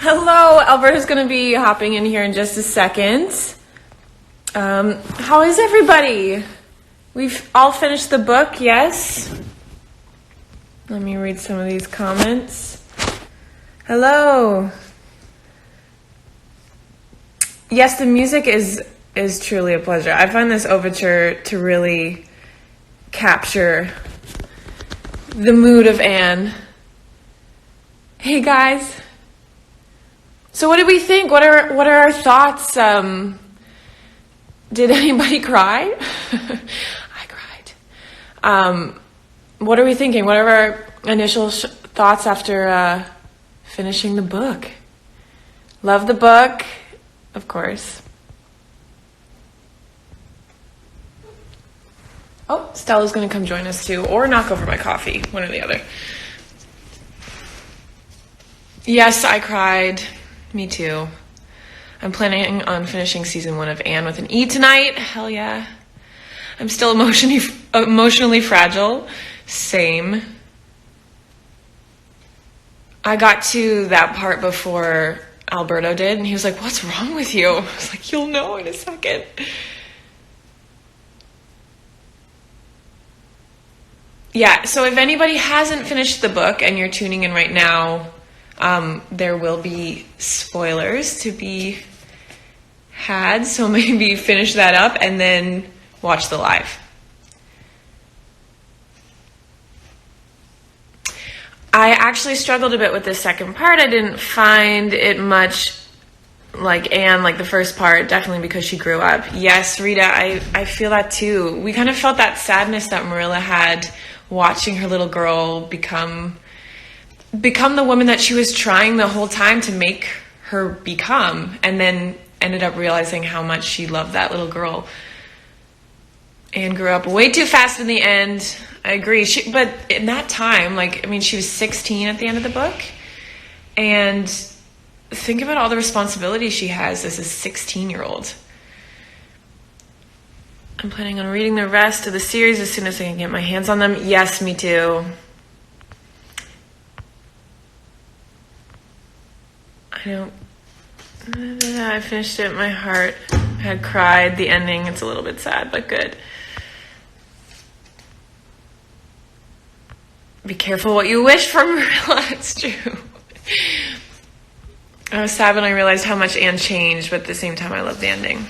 Hello, Alberto's going to be hopping in here in just a second. How is everybody? We've all finished the book, yes? Let me read some of these comments. Hello. Yes, the music is truly a pleasure. I find this overture to really capture the mood of Anne. Hey guys. So what did we think? What are our thoughts? Did anybody cry? I cried. What are we thinking? What are our initial thoughts after finishing the book? Love the book, of course. Oh, Stella's going to come join us too, or knock over my coffee, one or the other. Yes, I cried. Me too. I'm planning on finishing season 1 of Anne with an E tonight. Hell yeah. I'm still emotionally fragile. Same. I got to that part before Alberto did, and he was like, "What's wrong with you?" I was like, "You'll know in a second." Yeah, so if anybody hasn't finished the book and you're tuning in right now, there will be spoilers to be had, so maybe finish that up and then watch the live. I actually struggled a bit with the second part. I didn't find it much like Anne, like the first part, definitely because she grew up. Yes, Rita, I feel that too. We kind of felt that sadness that Marilla had watching her little girl become the woman that she was trying the whole time to make her become, and then ended up realizing how much she loved that little girl. Anne grew up way too fast in the end. I agree. But in that time, she was 16 at the end of the book. And think about all the responsibilities she has as a 16-year-old. I'm planning on reading the rest of the series as soon as I can get my hands on them. Yes, me too. I finished it. My heart had cried. The ending, it's a little bit sad, but good. Be careful what you wish for, Marilla. It's true. I was sad when I realized how much Anne changed, but at the same time, I loved the ending.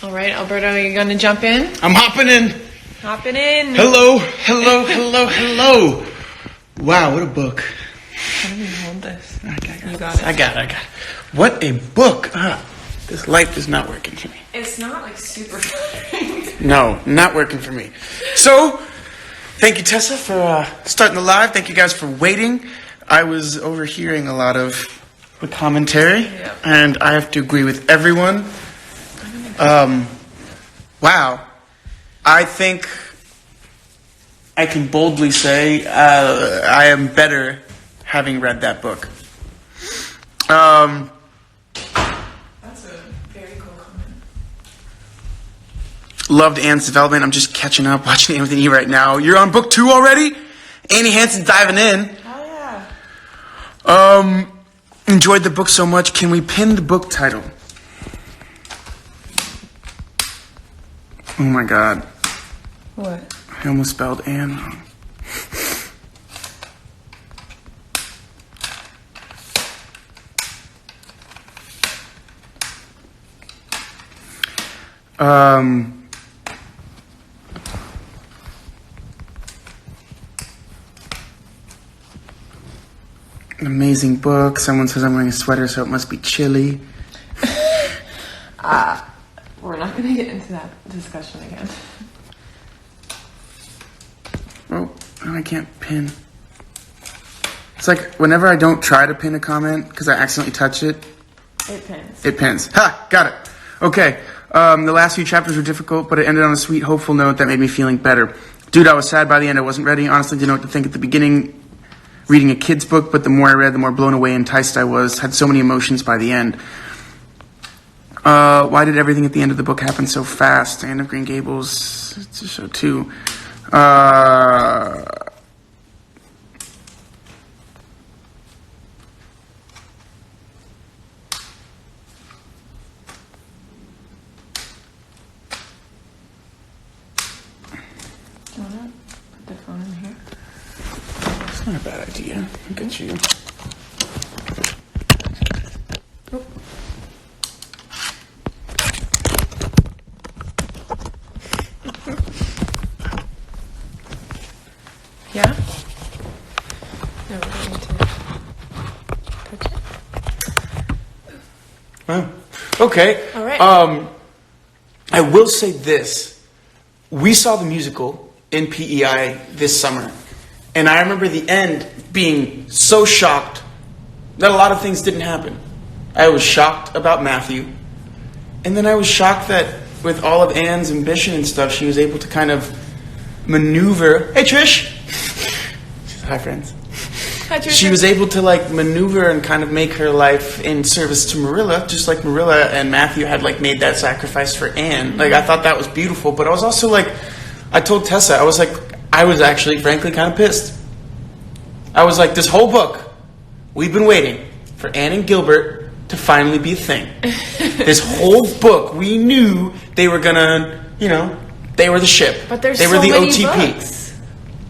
All right, Alberto, are you going to jump in? I'm hopping in. Hopping in. Hello. Wow, what a book. How do we hold this? You got it. I got it. What a book. This light is not working for me. It's not super No, not working for me. So, thank you, Tessa, for starting the live. Thank you guys for waiting. I was overhearing a lot of the commentary, and I have to agree with everyone. Wow. I think I can boldly say I am better having read that book. That's a very cool comment. Loved Anne's development. I'm just catching up, watching Anne with an E right now. You're on book 2 already? Annie Hanson's diving in. Oh, yeah. Enjoyed the book so much. Can we pin the book title? Oh my God. What? I almost spelled Anne wrong. An amazing book. Someone says I'm wearing a sweater, so it must be chilly. We're not going to get into that discussion again. Oh, I can't pin. It's like whenever I don't try to pin a comment because I accidentally touch it, it pins. It pins. Ha! Got it. Okay. The last few chapters were difficult, but it ended on a sweet, hopeful note that made me feeling better. Dude, I was sad by the end. I wasn't ready. Honestly, didn't know what to think at the beginning. Reading a kid's book, but the more I read, the more blown away and enticed I was. Had so many emotions by the end. Why did everything at the end of the book happen so fast? Anne of Green Gables, it's a show too. Not a bad idea. Look at you. Yeah? No, we don't need to touch it. Oh. Okay. All right. I will say this. We saw the musical in PEI this summer. And I remember the end being so shocked that a lot of things didn't happen. I was shocked about Matthew. And then I was shocked that with all of Anne's ambition and stuff, she was able to kind of maneuver. Hey, Trish! Hi, friends. Hi, Trisha. She was able to like maneuver and kind of make her life in service to Marilla, just like Marilla and Matthew had like made that sacrifice for Anne. Like I thought that was beautiful, but I was also like, I told Tessa, I was like, I was actually frankly kind of pissed. I was like, this whole book, we've been waiting for Anne and Gilbert to finally be a thing. This whole book, we knew they were gonna, they were the ship. But there's they so were the many OTP. books.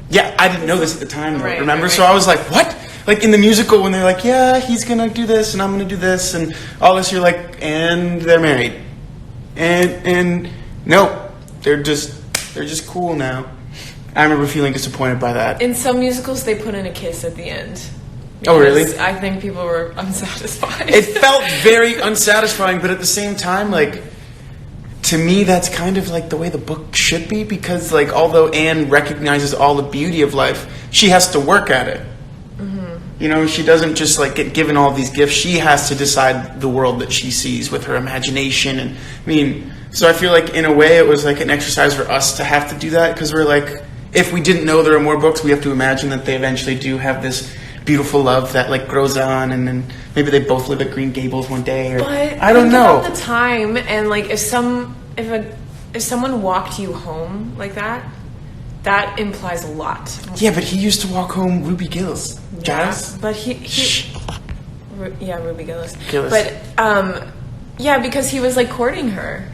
Yeah, I didn't know this at the time, though, Right, remember? right. So I was like, what? Like in the musical when they're like, yeah, he's going to do this and I'm going to do this and all this, you're like, and they're married. And no, they're just cool now. I remember feeling disappointed by that. In some musicals, they put in a kiss at the end. Oh, really? Because I think people were unsatisfied. It felt very unsatisfying, but at the same time, like, to me, that's kind of like the way the book should be, because like although Anne recognizes all the beauty of life, she has to work at it. Mm-hmm. She doesn't just like get given all these gifts. She has to decide the world that she sees with her imagination. And so I feel like in a way it was like an exercise for us to have to do that, because we're like, if we didn't know there are more books, we have to imagine that they eventually do have this beautiful love that like grows on, and then maybe they both live at Green Gables one day, or But I don't know. About the time, and like if someone walked you home like that, that implies a lot. Yeah, but he used to walk home Ruby Gillis. Giles? Yeah, but Ruby Gillis. Gillis. But yeah, because he was like courting her.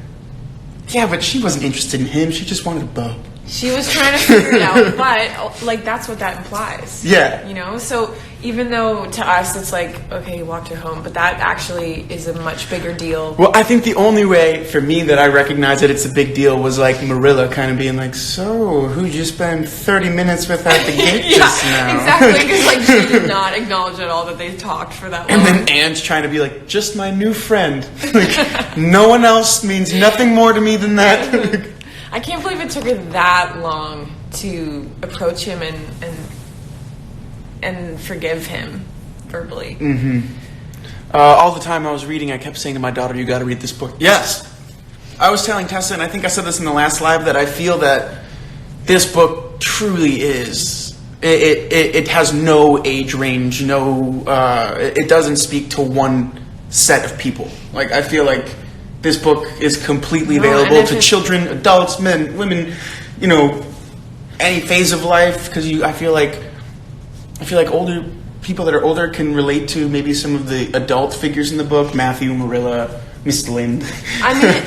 Yeah, but she wasn't interested in him. She just wanted a beau. She was trying to figure it out, but like that's what that implies. Yeah. So even though to us it's like, okay, he walked her home, but that actually is a much bigger deal. Well, I think the only way for me that I recognize that it's a big deal was like Marilla kind of being like, so who'd you spend 30 minutes with at the gate just now? Exactly, because like she did not acknowledge at all that they talked for that long. And then Anne's trying to be like, just my new friend. Like, no one else means nothing more to me than that. I can't believe it took her that long to approach him and forgive him verbally. Mm-hmm. All the time I was reading, I kept saying to my daughter, you got to read this book. Yes! I was telling Tessa, and I think I said this in the last live, that I feel that this book truly is. It has no age range, it doesn't speak to one set of people. Like, I feel like this book is completely available to children, adults, men, women, any phase of life. Because I feel like older people that are older can relate to maybe some of the adult figures in the book: Matthew, Marilla, Miss Lind. And then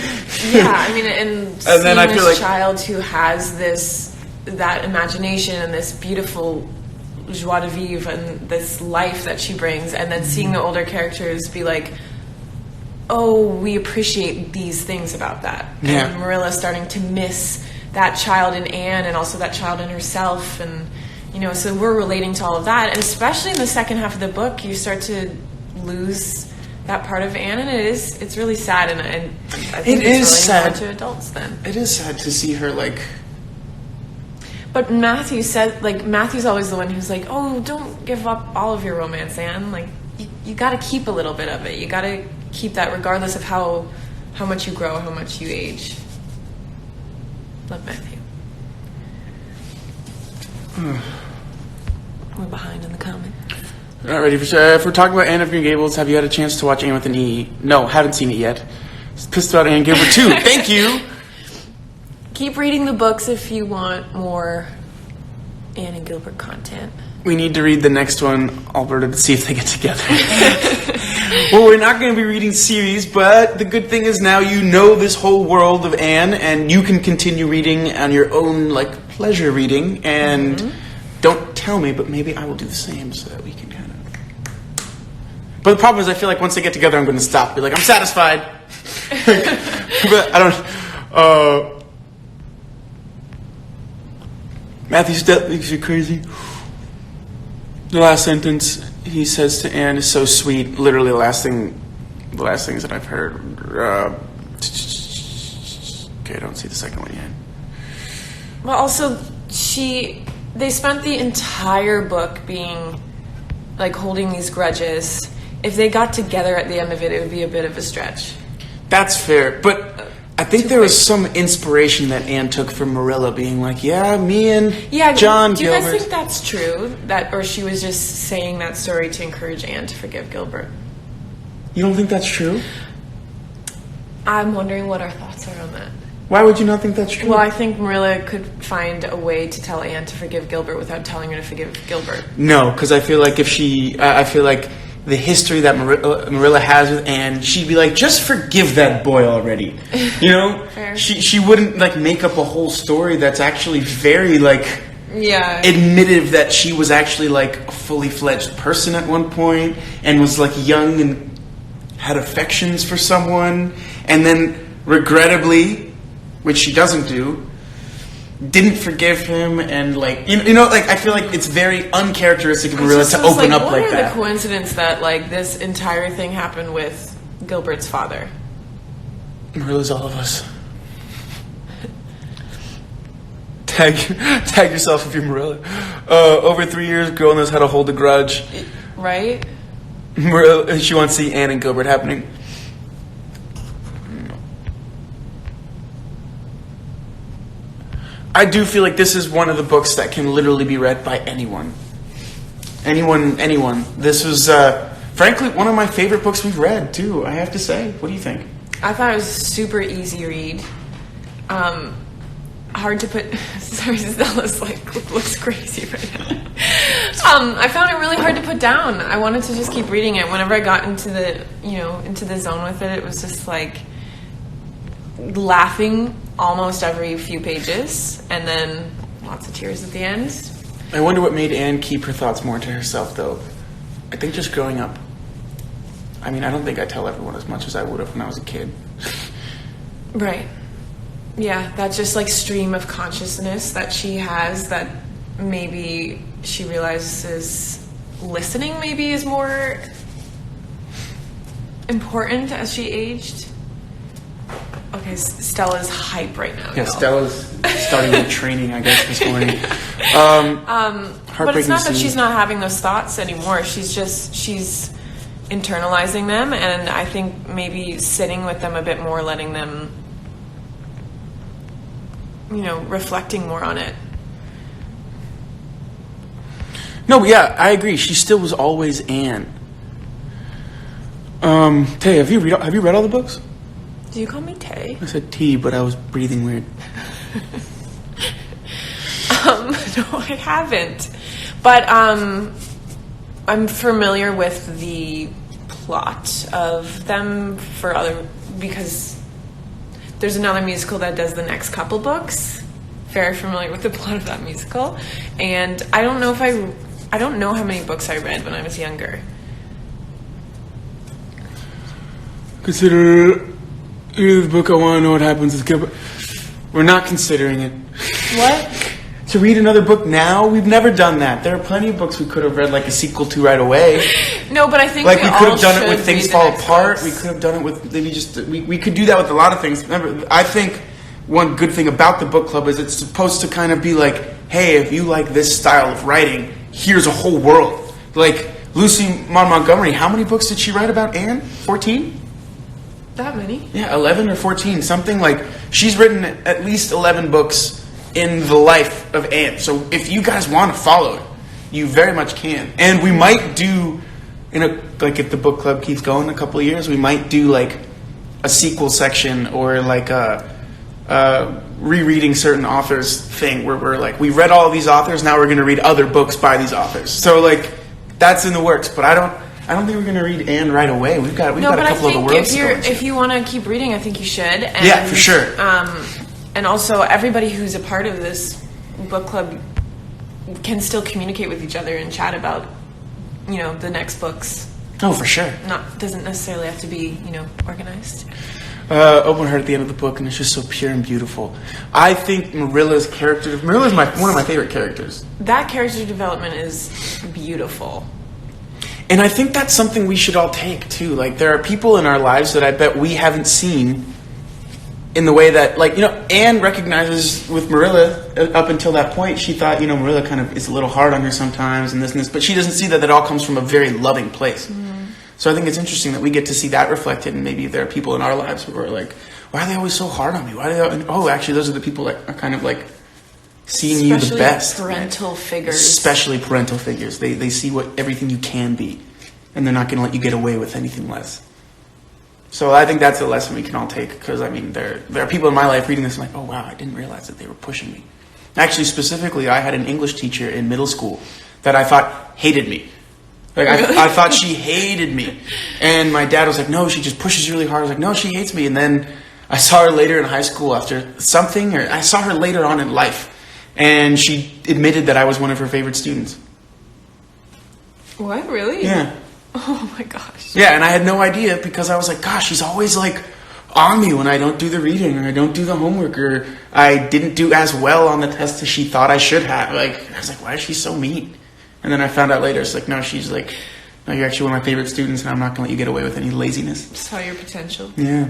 I feel like child who has that imagination and this beautiful joie de vivre and this life that she brings, and then seeing the older characters be like, oh, we appreciate these things about that. Yeah. And Marilla starting to miss that child in Anne and also that child in herself. And, so we're relating to all of that. And especially in the second half of the book, you start to lose that part of Anne. And it's really sad. And I think it's really sad to adults then. It is sad to see her like... But Matthew's always the one who's like, oh, don't give up all of your romance, Anne. Like, you got to keep a little bit of it. You got to keep that regardless of how much you grow, how much you age. Love Matthew. We're behind in the comments. All right, ready for if we're talking about Anne of Green Gables, have you had a chance to watch Anne with an E? No, haven't seen it yet. Pissed about Anne Gilbert too. Thank you. Keep reading the books if you want more Anne and Gilbert content. We need to read the next one, Alberta, to see if they get together. Well, we're not going to be reading series, but the good thing is now you know this whole world of Anne, and you can continue reading on your own, like, pleasure reading, and Don't tell me, but maybe I will do the same so that we can kind of... But the problem is I feel like once they get together, I'm going to stop. Be like, I'm satisfied. But I don't... Matthew's death makes you crazy. The last sentence he says to Anne is so sweet. Literally the last things that I've heard. Okay, I don't see the second one yet. Well, also, they spent the entire book being, like, holding these grudges. If they got together at the end of it, it would be a bit of a stretch. That's fair, but I think there was some inspiration that Anne took from Marilla being like, yeah, me and John do you Gilbert. guys think that's true? Or she was just saying that story to encourage Anne to forgive Gilbert? You don't think that's true? I'm wondering what our thoughts are on that. Why would you not think that's true? Well, I think Marilla could find a way to tell Anne to forgive Gilbert without telling her to forgive Gilbert. No, because I feel like I feel like the history that Marilla has with Anne, she'd be like, just forgive that boy already. You know? Fair. She wouldn't, like, make up a whole story that's actually very, like... Yeah. Admitted that she was actually, like, a fully fledged person at one point and was, like, young and had affections for someone, and then regrettably, which she doesn't do, didn't forgive him, and, like, you know, like, I feel like it's very uncharacteristic of Marilla to open up like that. What are the coincidence that, like, this entire thing happened with Gilbert's father? Marilla's all of us. Tag yourself if you're Marilla. Over 3 years, girl knows how to hold a grudge. Right? Marilla, she wants to see Anne and Gilbert happening. I do feel like this is one of the books that can literally be read by anyone. Anyone. This was, frankly, one of my favorite books we've read, too, I have to say. What do you think? I thought it was a super easy read. Hard to put... Sorry, Stella's, like, looks crazy right now. I found it really hard to put down. I wanted to just keep reading it. Whenever I got into the zone with it, it was just, like, laughing almost every few pages, and then lots of tears at the end. I wonder what made Anne keep her thoughts more to herself, though. I think just growing up. I mean, I don't think I tell everyone as much as I would have when I was a kid. Right. Yeah, that just, like, stream of consciousness that she has that maybe she realizes listening maybe is more important as she aged. Okay, Stella's hype right now. Yeah, y'all. Stella's starting with training, I guess, this morning. But it's not that she's not having those thoughts anymore. She's internalizing them, and I think maybe sitting with them a bit more, letting them, reflecting more on it. No, but yeah, I agree. She still was always Anne. Tay, have you read all the books? Do you call me Tay? I said T, but I was breathing weird. No, I haven't. But I'm familiar with the plot of them because there's another musical that does the next couple books. Very familiar with the plot of that musical. And I don't know how many books I read when I was younger. Consider the book. I want to know what happens with Gilbert. We're not considering it. What? To read another book now? We've never done that. There are plenty of books we could have read like a sequel to right away. No, but I think like we could have done it with read Things the Fall next Apart. books. We could have done it with maybe just we could do that with a lot of things. Remember, I think one good thing about the book club is it's supposed to kind of be like, hey, if you like this style of writing, here's a whole world. Like Lucy Maud Montgomery, how many books did she write about Anne? 14? That many? Yeah, 11 or 14, something like. She's written at least 11 books in the life of Anne. So if you guys want to follow it, you very much can. And we might do, if the book club keeps going a couple of years, we might do like a sequel section or like a rereading certain authors thing where we're like, we read all of these authors, now we're going to read other books by these authors. So like, that's in the works. But I don't think we're going to read Anne right away. We've got a couple of the worlds to go into. If you want to keep reading, I think you should. And, yeah, for sure. And also, everybody who's a part of this book club can still communicate with each other and chat about, the next books. Oh, for sure. Doesn't necessarily have to be, organized. Open her at the end of the book, and it's just so pure and beautiful. I think Marilla's one of my favorite characters. That character development is beautiful. And I think that's something we should all take, too. Like, there are people in our lives that I bet we haven't seen in the way that, Anne recognizes with Marilla, up until that point, she thought, Marilla kind of is a little hard on her sometimes and this, but she doesn't see that all comes from a very loving place. Mm-hmm. So I think it's interesting that we get to see that reflected, and maybe there are people in our lives who are like, why are they always so hard on me? Actually, those are the people that are kind of like seeing you the best. Parental figures. Especially parental figures. They see everything you can be, and they're not going to let you get away with anything less. So I think that's a lesson we can all take, because, there are people in my life reading this and like, oh, wow, I didn't realize that they were pushing me. Actually, specifically, I had an English teacher in middle school that I thought hated me. Like, I thought she hated me. And my dad was like, no, she just pushes really hard. I was like, no, she hates me. And then I saw her later in high school after something, or I saw her later on in life. And she admitted that I was one of her favorite students. What, really? Yeah. Oh my gosh. Yeah, and I had no idea, because I was like, gosh, she's always like on me when I don't do the reading, or I don't do the homework, or I didn't do as well on the test as she thought I should have. Like, I was like, why is she so mean? And then I found out later, it's like, no, she's like, no, you're actually one of my favorite students, and I'm not going to let you get away with any laziness. Saw your potential. Yeah.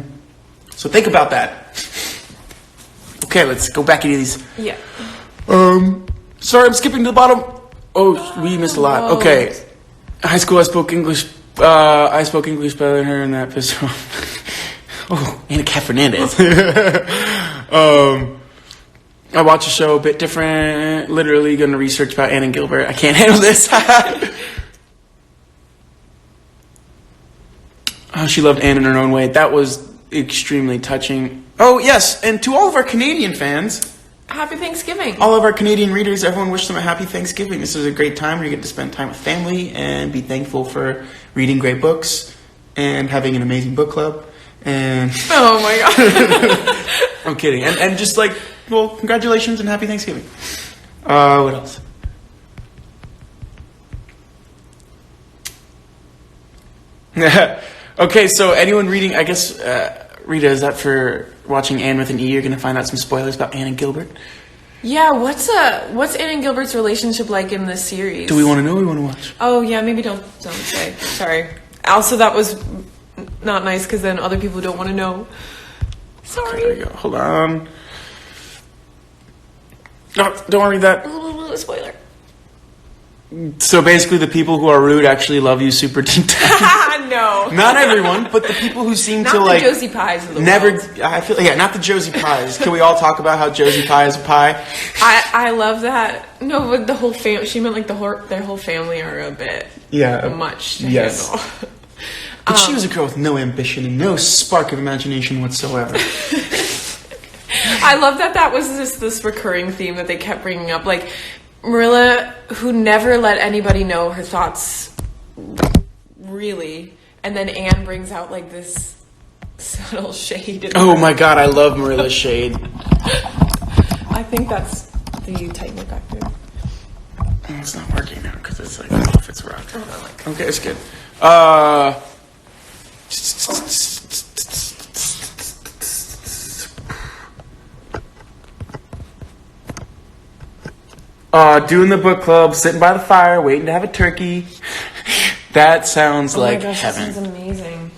So think about that. Okay, let's go back into these. Yeah. Sorry, I'm skipping to the bottom. Oh, we missed a lot. Okay. High school, I spoke English better than her, and that pissed her off. Oh, Anna Cat Fernandez. I watch a show a bit different. Literally going to research about Anne and Gilbert. I can't handle this. Oh, she loved Anne in her own way. That was extremely touching. Oh, yes, and to all of our Canadian fans, Happy Thanksgiving. All of our Canadian readers, everyone wish them a happy Thanksgiving. This is a great time where you get to spend time with family and be thankful for reading great books and having an amazing book club. And oh my god. I'm kidding. And just congratulations and happy Thanksgiving. What else? Okay, so anyone reading, I guess, Rita, is that for watching Anne with an E? You're going to find out some spoilers about Anne and Gilbert? Yeah, what's Anne and Gilbert's relationship like in this series? Do we want to know or we want to watch? Oh, yeah, maybe don't say. Sorry. Also, that was not nice, because then other people don't want to know. Sorry. Okay, there we go. Hold on. No, don't want to read that. Spoiler. So basically the people who are rude actually love you super deep down. No. Not everyone, but the people who seem not to the Josie Pies of the never world. I feel not the Josie Pies. Can we all talk about how Josie Pie is a pie? I love that. No, but the whole family, she meant their whole family are a bit much to handle. But she was a girl with no ambition and no spark of imagination whatsoever. I love that was this recurring theme that they kept bringing up. Like, Marilla, who never let anybody know her thoughts, really. And then Anne brings out, this subtle shade. Oh my god, I love Marilla's shade. I think that's the tightening factor. It's not working now, because it's off its rock. Okay, it's good. Doing the book club, sitting by the fire, waiting to have a turkey. That sounds like heaven. That sounds amazing.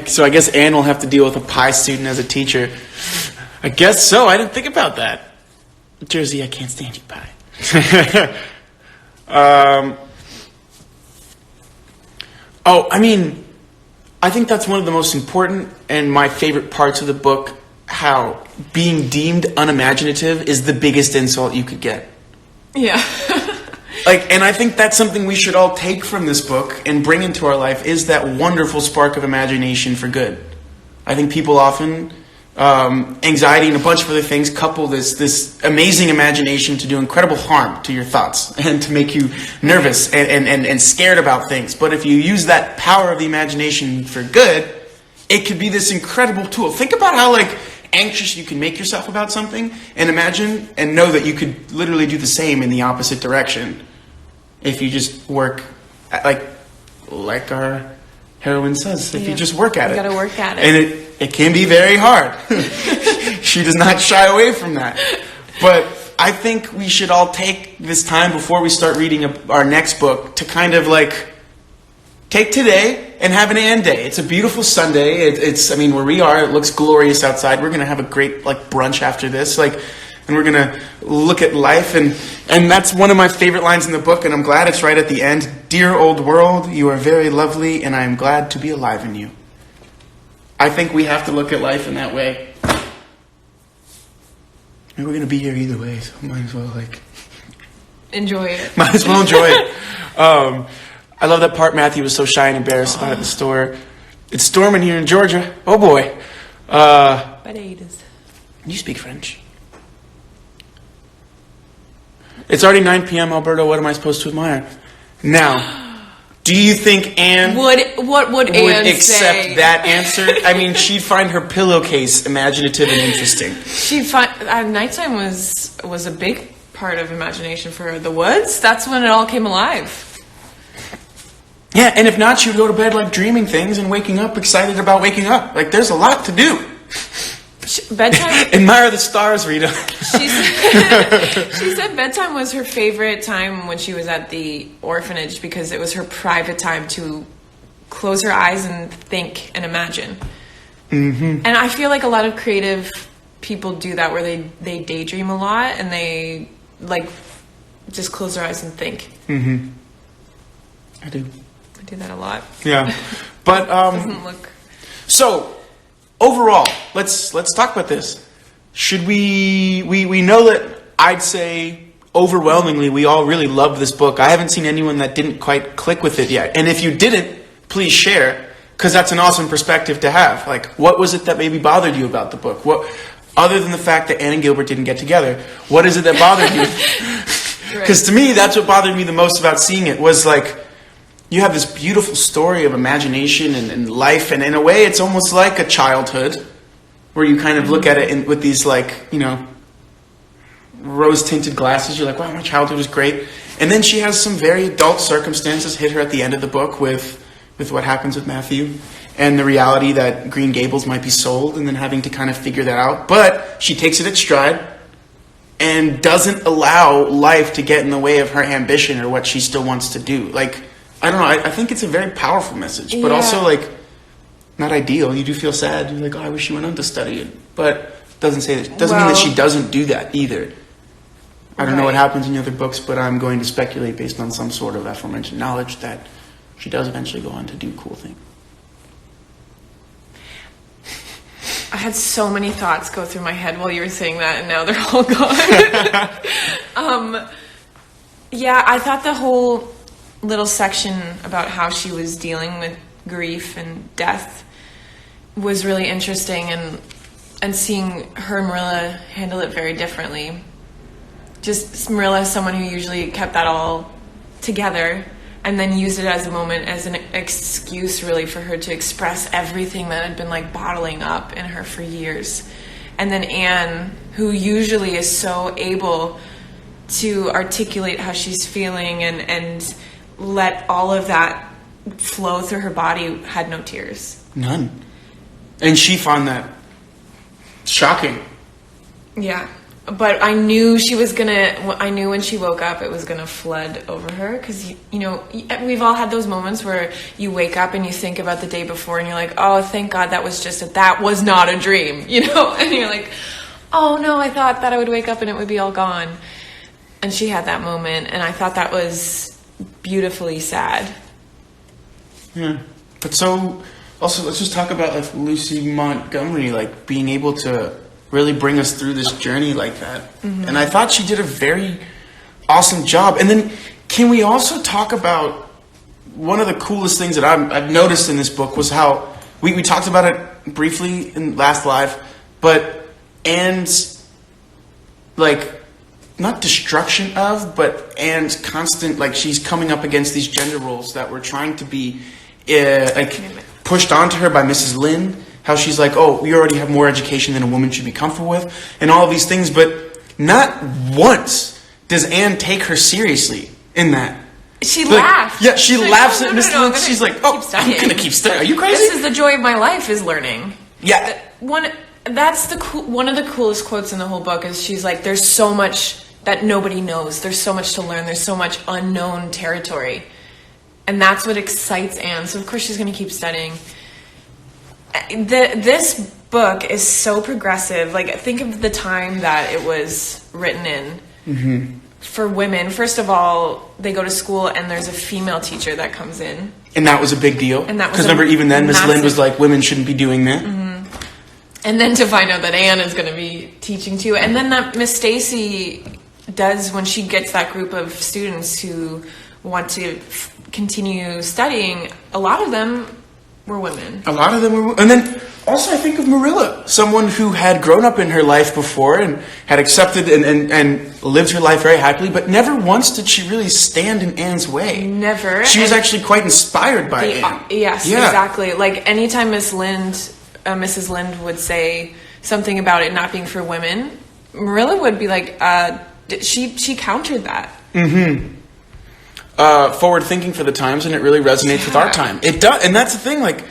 So I guess Anne will have to deal with a pie student as a teacher. I guess so. I didn't think about that. Jersey, I can't stand you, pie. I think that's one of the most important and my favorite parts of the book, how being deemed unimaginative is the biggest insult you could get. Yeah. And I think that's something we should all take from this book and bring into our life, is that wonderful spark of imagination for good. I think people often, anxiety and a bunch of other things, couple this amazing imagination to do incredible harm to your thoughts and to make you nervous and scared about things. But if you use that power of the imagination for good, it could be this incredible tool. Think about how, anxious you can make yourself about something, and imagine and know that you could literally do the same in the opposite direction if you just work at, like our heroine says, if you just work at it. You gotta work at it. And it can be very hard. She does not shy away from that. But I think we should all take this time before we start reading our next book to kind of take today and have an and day. It's a beautiful Sunday. Where we are, it looks glorious outside. We're going to have a great brunch after this. And we're going to look at life. And that's one of my favorite lines in the book, and I'm glad it's right at the end. Dear old world, you are very lovely, and I am glad to be alive in you. I think we have to look at life in that way. And we're going to be here either way, so might as well, enjoy it. Might as well enjoy it. I love that part Matthew was so shy and embarrassed about at the store. It's storming here in Georgia. Oh, boy. But it is. You speak French. It's already 9 p.m., Alberto. What am I supposed to admire? Now, do you think Anne what would Anne accept say? that answer? I mean, she'd find her pillowcase imaginative and interesting. She'd find nighttime was a big part of imagination for her. The woods, that's when it all came alive. Yeah, and if not, she would go to bed dreaming things and waking up excited about waking up. There's a lot to do. Bedtime. Admire the stars, Rita. She said bedtime was her favorite time when she was at the orphanage because it was her private time to close her eyes and think and imagine. Mm-hmm. And I feel like a lot of creative people do that, where they daydream a lot and they just close their eyes and think. Mm-hmm. I do that a lot. Yeah, but doesn't look. So overall, let's talk about this. Should we know that I'd say overwhelmingly we all really loved this book. I haven't seen anyone that didn't quite click with it yet. And if you didn't, please share, because that's an awesome perspective to have. What was it that maybe bothered you about the book? What, other than the fact that Anne and Gilbert didn't get together, what is it that bothered you? Because to me, that's what bothered me the most about seeing it, was you have this beautiful story of imagination and life, and in a way it's almost like a childhood, where you kind of look at it with these rose-tinted glasses. You're like, wow, my childhood was great. And then she has some very adult circumstances hit her at the end of the book with what happens with Matthew, and the reality that Green Gables might be sold, and then having to kind of figure that out. But she takes it at stride and doesn't allow life to get in the way of her ambition or what she still wants to do. I don't know. I think it's a very powerful message, but also not ideal. You do feel sad. You're like, oh, I wish she went on to study it, but doesn't mean that she doesn't do that either. I don't know what happens in the other books, but I'm going to speculate based on some sort of aforementioned knowledge that she does eventually go on to do cool things. I had so many thoughts go through my head while you were saying that, and now they're all gone. Yeah, I thought the whole little section about how she was dealing with grief and death was really interesting, and seeing her and Marilla handle it very differently. Just Marilla is someone who usually kept that all together and then used it as a moment, as an excuse really for her to express everything that had been bottling up in her for years. And then Anne, who usually is so able to articulate how she's feeling and let all of that flow through her body, had no tears. None. And she found that shocking. Yeah. But I knew I knew when she woke up it was gonna flood over her, because we've all had those moments where you wake up and you think about the day before and you're like, oh, thank God that was not a dream, and you're like, oh no, I thought that I would wake up and it would be all gone. And she had that moment, and I thought that was beautifully sad. Yeah, but so also let's just talk about Lucy Montgomery being able to really bring us through this journey like that. Mm-hmm. And I thought she did a very awesome job. And then can we also talk about one of the coolest things that I've noticed in this book was how we talked about it briefly in last live, but Anne's not destruction of, but Anne's constant, she's coming up against these gender roles that were trying to be pushed onto her by Mrs. Lynn, how she's like, oh, we already have more education than a woman should be comfortable with, and all of these things, but not once does Anne take her seriously in that. She laughs. Yeah, she She's laughs like, at Miss Lynn. She's like, oh, I'm going to keep studying. Are you crazy? This is the joy of my life, is learning. Yeah. That's one of the coolest quotes in the whole book is she's like, there's so much that nobody knows. There's so much to learn. There's so much unknown territory. And that's what excites Anne. So, of course, she's going to keep studying. This book is so progressive. Like, think of the time that it was written in. Mm-hmm. For women, first of all, they go to school and there's a female teacher that comes in. And that was a big deal. Because remember, even then, Miss Lynn was like, women shouldn't be doing that. Mm-hmm. And then to find out that Anne is going to be teaching too. And then that Miss Stacy does when she gets that group of students who want to continue studying, a lot of them were women. A lot of them were. And then also I think of Marilla, someone who had grown up in her life before and had accepted and lived her life very happily, but never once did she really stand in Anne's way. Never. She was actually quite inspired by Anne. Yes, yeah. Exactly. Like anytime Mrs. Lynde would say something about it not being for women, Marilla would be like, she countered that. Mm-hmm. Forward thinking for the times, and it really resonates with our time. It does, and that's the thing. Like,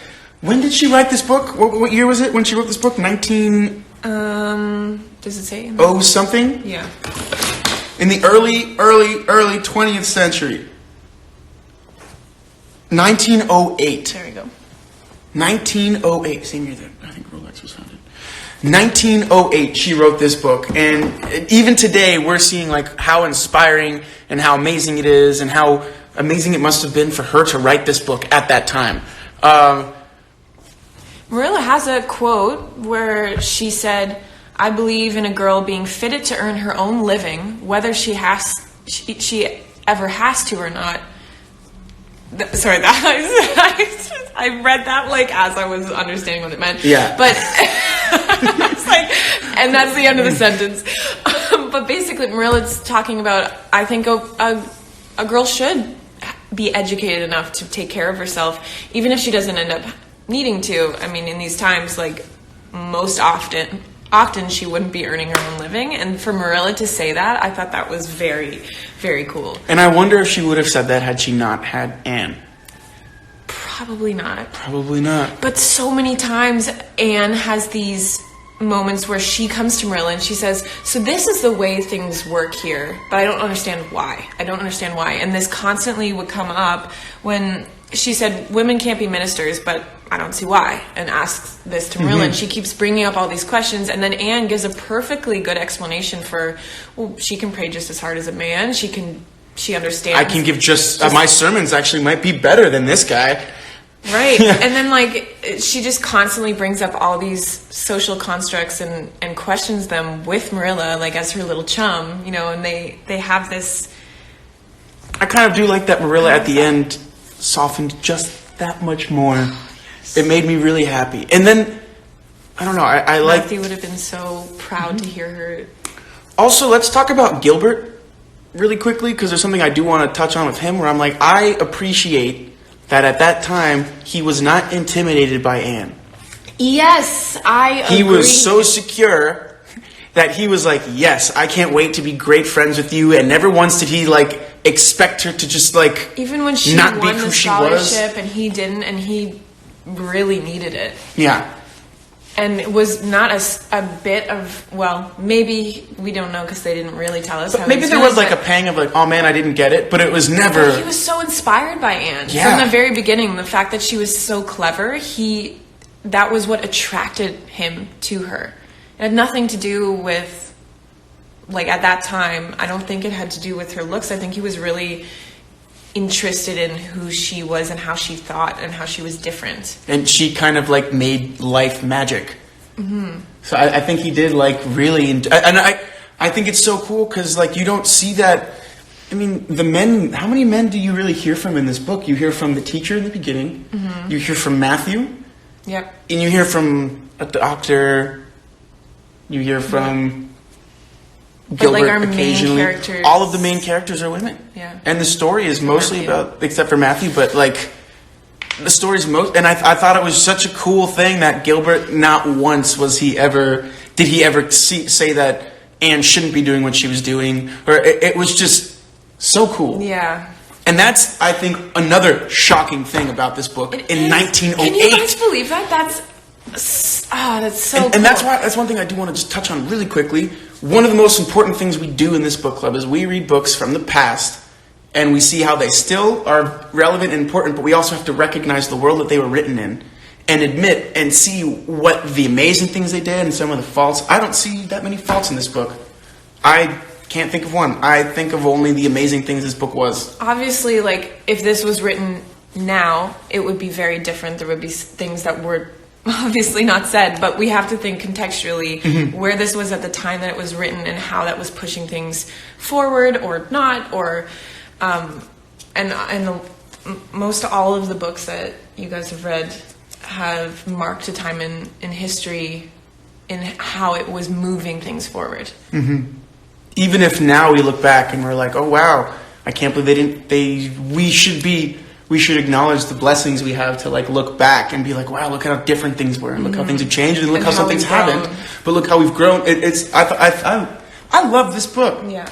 when did she write this book? What year was it when she wrote this book? 19. Does it say? Oh, something. Yeah. In the early 20th century. 1908. There we go. 1908. Same year that I think Rolex was founded. 1908 she wrote this book, and even today we're seeing like how inspiring and how amazing it is and how amazing it must have been for her to write this book at that time. Marilla has a quote where she said, I believe in a girl being fitted to earn her own living, whether she ever has to or not. Sorry, I read that like as I was understanding what it meant. Yeah. But it's like, and that's the end of the sentence. But basically, Marilla's talking about, I think a girl should be educated enough to take care of herself, even if she doesn't end up needing to. I mean, in these times, like most often she wouldn't be earning her own living. And for Marilla to say that, I thought that was very, very cool. And I wonder if she would have said that had she not had Anne. Probably not. Probably not. But so many times Anne has these moments where she comes to Marilla and she says, so this is the way things work here, but I don't understand why. I don't understand why. And this constantly would come up when she said, women can't be ministers, but I don't see why, and asks this to Marilla. And she keeps bringing up all these questions, and then Anne gives a perfectly good explanation for, well, she can pray just as hard as a man. She understands. I can give just my sermons actually might be better than this guy. Right. And then like she just constantly brings up all these social constructs and questions them with Marilla, like as her little chum, and they have this. I kind of do like that Marilla at the end softened just that much more. Yes. It made me really happy. And then I don't know, I like Matthew would have been so proud to hear her. Also, let's talk about Gilbert really quickly, because there's something I do want to touch on with him where I'm like, I appreciate that at that time, he was not intimidated by Anne. Yes, I agree. He was so secure that he was like, yes, I can't wait to be great friends with you. And never once did he like expect her to just like even when she not won be who the she was. scholarship and he didn't, and he really needed it. Yeah. And it was not a bit of, well, maybe, we don't know because they didn't really tell us. But maybe there was like a pang of like, oh man, I didn't get it. But it was never. He was so inspired by Anne. Yeah. From the very beginning, the fact that she was so clever, that was what attracted him to her. It had nothing to do with, like at that time, I don't think it had to do with her looks. I think he was really interested in who she was and how she thought and how she was different. And she kind of like made life magic. Mm-hmm. So I think he did like really, and I think it's so cool because like you don't see that. I mean, the men. How many men do you really hear from in this book? You hear from the teacher in the beginning. Mm-hmm. You hear from Matthew. Yep. And you hear from a doctor. You hear from. Gilbert, but like our occasionally. Main characters, all of the main characters are women. Yeah. And the story is mostly about, except for Matthew, but like the story's and I thought it was such a cool thing that Gilbert, not once did he ever say that Anne shouldn't be doing what she was doing, or it was just so cool. Yeah. And that's, I think, another shocking thing about this book in 1908. Can you guys believe that? That's so cool. And that's one thing I do want to just touch on really quickly. One of the most important things we do in this book club is we read books from the past, and we see how they still are relevant and important, but we also have to recognize the world that they were written in and admit and see what the amazing things they did and some of the faults. I don't see that many faults in this book. I can't think of one. I think of only the amazing things this book was. Obviously, like, if this was written now, it would be very different. There would be things that were obviously not said, but we have to think contextually where this was at the time that it was written and how that was pushing things forward or not, or most all of the books that you guys have read have marked a time in history in how it was moving things forward. Even if now we look back and we're like, oh wow, I can't believe we should acknowledge the blessings we have to like look back and be like, wow, look how different things were, and look how things have changed, and look how some things haven't. But look how we've grown. I love this book. Yeah.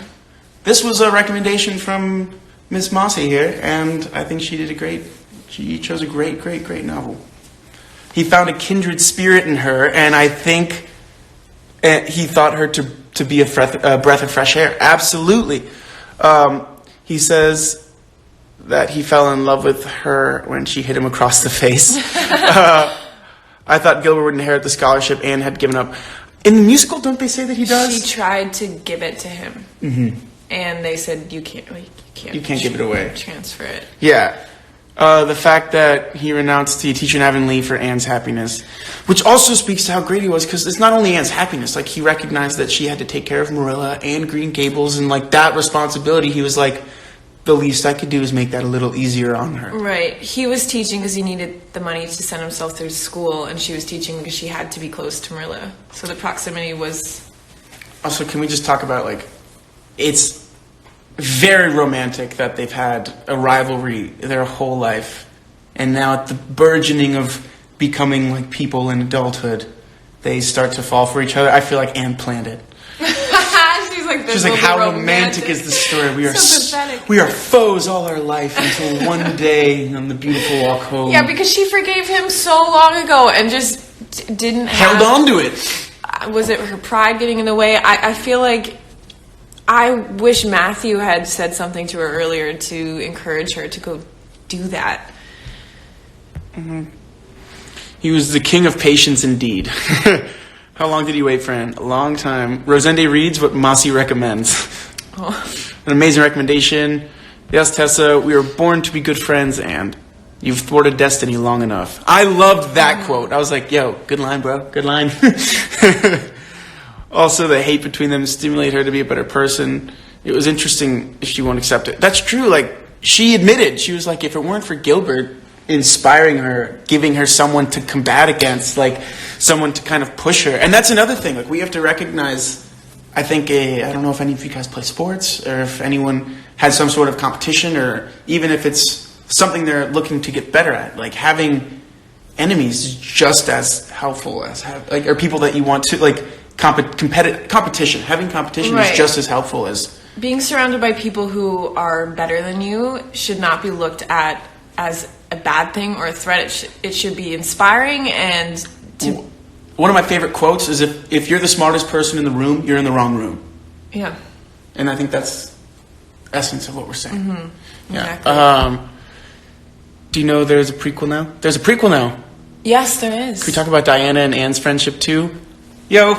This was a recommendation from Miss Mossy here, and I think she chose a great novel. He found a kindred spirit in her, and I think he thought her to be a breath of fresh air. Absolutely. He says that he fell in love with her when she hit him across the face. I thought Gilbert would inherit the scholarship Anne had given up. In the musical, don't they say that he does? She tried to give it to him. And they said, you can't give it away. Transfer it. Yeah. The fact that he renounced the teacher in Avonlea for Anne's happiness, which also speaks to how great he was, because it's not only Anne's happiness. Like, he recognized that she had to take care of Marilla and Green Gables, and like that responsibility, he was like, the least I could do is make that a little easier on her. Right. He was teaching because he needed the money to send himself through school, and she was teaching because she had to be close to Marilla. So the proximity was... Also, can we just talk about, like, it's very romantic that they've had a rivalry their whole life, and now at the burgeoning of becoming like people in adulthood, they start to fall for each other. I feel like Anne planned it. She's like, how romantic is this story? We are we are foes all our life until one day on the beautiful walk home. Yeah, because she forgave him so long ago and just didn't held on to it. Was it her pride getting in the way? I feel like I wish Matthew had said something to her earlier to encourage her to go do that. He was the king of patience indeed. How long did he wait for Anne? A long time. Rosende reads what Mossy recommends. An amazing recommendation. Yes, Tessa, we were born to be good friends, and you've thwarted destiny long enough. I loved that quote. I was like, yo, good line, bro. Good line. Also, the hate between them stimulated her to be a better person. It was interesting if she won't accept it. That's true. Like, she admitted. She was like, if it weren't for Gilbert inspiring her, giving her someone to combat against, like someone to kind of push her. And that's another thing. Like, we have to recognize, I think, I don't know if any of you guys play sports or if anyone has some sort of competition, or even if it's something they're looking to get better at. Like, having enemies is just as helpful as or people that you want to, like, competition. Having competition is just as helpful as... Being surrounded by people who are better than you should not be looked at as a bad thing or a threat. It should be inspiring and to... One of my favorite quotes is, if you're the smartest person in the room, you're in the wrong room. Yeah. And I think that's the essence of what we're saying. Yeah. Exactly. Do you know there's a prequel now? There's a prequel now. Yes, there is. Can we talk about Diana and Anne's friendship too? Yo,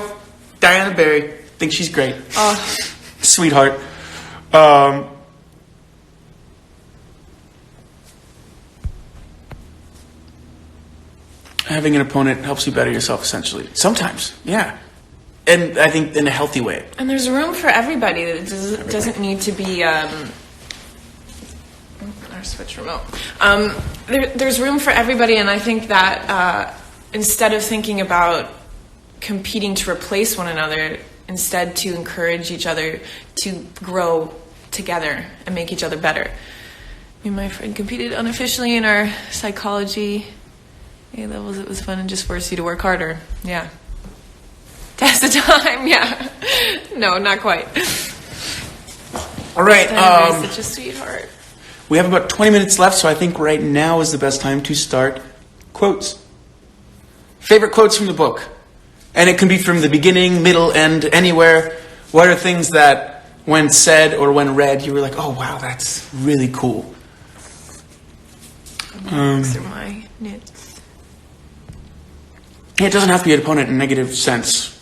Diana Barry. Think she's great. Oh. Sweetheart. Having an opponent helps you better yourself, essentially. Sometimes, yeah. And I think in a healthy way. And there's room for everybody. It doesn't need to be... our switch remote. There's room for everybody, and I think that instead of thinking about competing to replace one another, instead to encourage each other to grow together and make each other better. Me and my friend competed unofficially in our psychology A-levels. It was fun and just forced you to work harder. Yeah. Test of time, yeah. No, not quite. All right. Such a sweetheart. We have about 20 minutes left, so I think right now is the best time to start quotes. Favorite quotes from the book? And it can be from the beginning, middle, end, anywhere. What are things that, when said or when read, you were like, oh, wow, that's really cool? These are my knits. It doesn't have to be an opponent in a negative sense.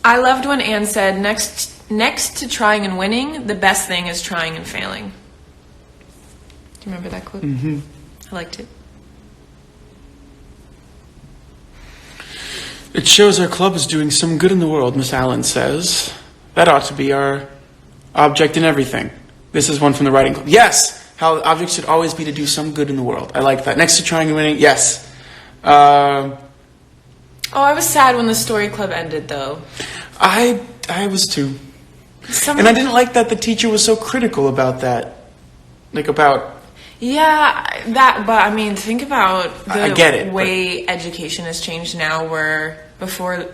I loved when Anne said, next to trying and winning, the best thing is trying and failing. Do you remember that quote? Mm-hmm. I liked it. It shows our club is doing some good in the world, Miss Allen says. That ought to be our object in everything. This is one from the writing club. Yes! How the object should always be to do some good in the world. I like that. Next to trying and winning, yes. I was sad when the story club ended, though. I was too. And I didn't like that the teacher was so critical about that. Yeah, but I mean, think about the it, way education has changed now, where before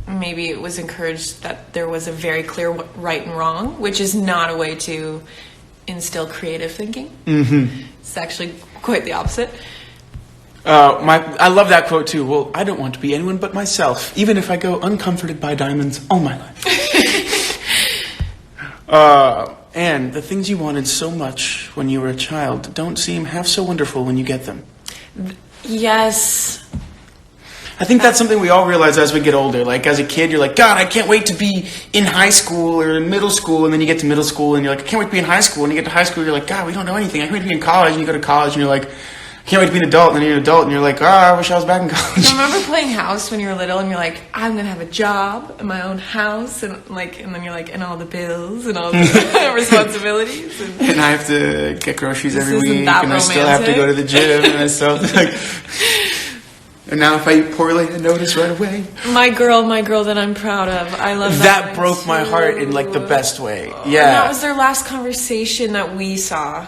maybe it was encouraged that there was a very clear right and wrong, which is not a way to instill creative thinking. Mm-hmm. It's actually quite the opposite. I love that quote too. Well, I don't want to be anyone but myself, even if I go uncomforted by diamonds all my life. And the things you wanted so much when you were a child don't seem half so wonderful when you get them. Yes. I think that's something we all realize as we get older. Like, as a kid, you're like, God, I can't wait to be in high school or in middle school. And then you get to middle school and you're like, I can't wait to be in high school. And you get to high school, you're like, God, we don't know anything. I can't wait to be in college. And you go to college and you're like, I can't wait to be an adult. And then you're an adult and you're like, I wish I was back in college. I remember playing house when you were little and you're like, I'm going to have a job and my own house. And then you're like, and all the bills and all the responsibilities. And I have to get groceries every week. That and romantic. I still have to go to the gym. And I still have to, like... And now if I eat poorly, I notice right away. My girl that I'm proud of. I love that. That broke my heart in like the best way. Yeah. And that was their last conversation that we saw.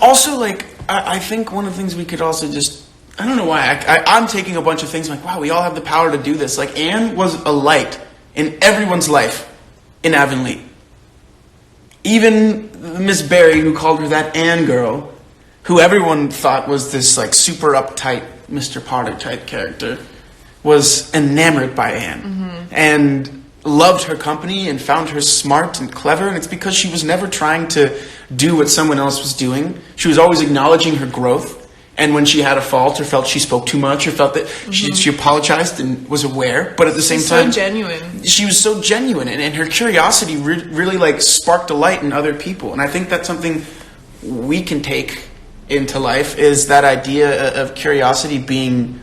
Also, like, I think one of the things we could also just... I don't know why. I'm taking a bunch of things. I'm like, wow, we all have the power to do this. Like, Anne was a light in everyone's life in Avonlea. Even Miss Barry, who called her that Anne girl, who everyone thought was this, like, super uptight Mr. Potter type character, was enamored by Anne and loved her company and found her smart and clever. And it's because she was never trying to do what someone else was doing. She was always acknowledging her growth. And when she had a fault or felt she spoke too much or felt that she apologized and was aware, but at the same time, so genuine. She was so genuine, and her curiosity really like sparked a light in other people. And I think that's something we can take into life, is that idea of curiosity being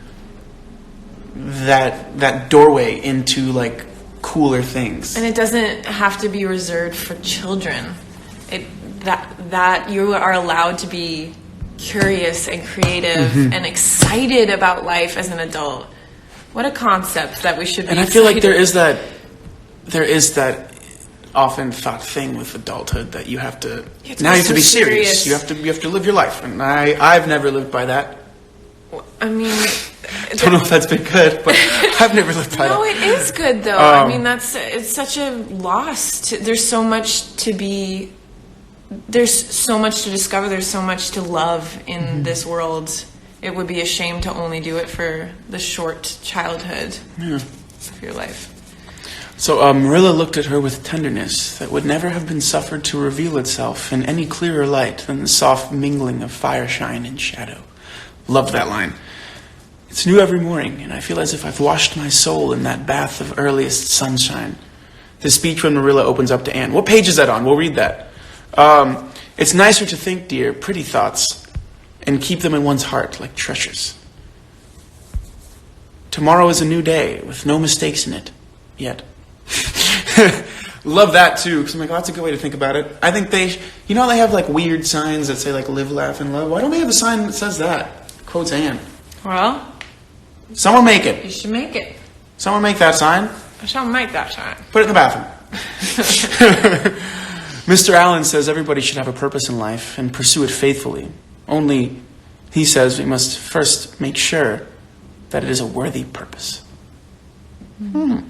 that doorway into like cooler things. And it doesn't have to be reserved for children. That you are allowed to be curious and creative and excited about life as an adult. What a concept that we should be. And I feel like there is that often thought thing with adulthood that you have to be serious. You have to live your life, and I've never lived by that. I mean, I don't know if that's been good, but I've never lived by that. No, it is good though. I mean, it's such a loss. There's so much to be. There's so much to discover. There's so much to love in this world. It would be a shame to only do it for the short childhood of your life. So Marilla looked at her with tenderness that would never have been suffered to reveal itself in any clearer light than the soft mingling of fireshine and shadow. Loved that line. It's new every morning, and I feel as if I've washed my soul in that bath of earliest sunshine. The speech when Marilla opens up to Anne. What page is that on? We'll read that. It's nicer to think, dear, pretty thoughts, and keep them in one's heart like treasures. Tomorrow is a new day with no mistakes in it yet. Love that too, because I'm like, oh, that's a good way to think about it. I think they have like weird signs that say like live, laugh, and love. Why don't they have a sign that says that? Quotes Anne. Well, someone make it. You should make it. Someone make that sign. I shall make that sign. Put it in the bathroom. Mr. Allen says everybody should have a purpose in life and pursue it faithfully. Only, he says, we must first make sure that it is a worthy purpose. Who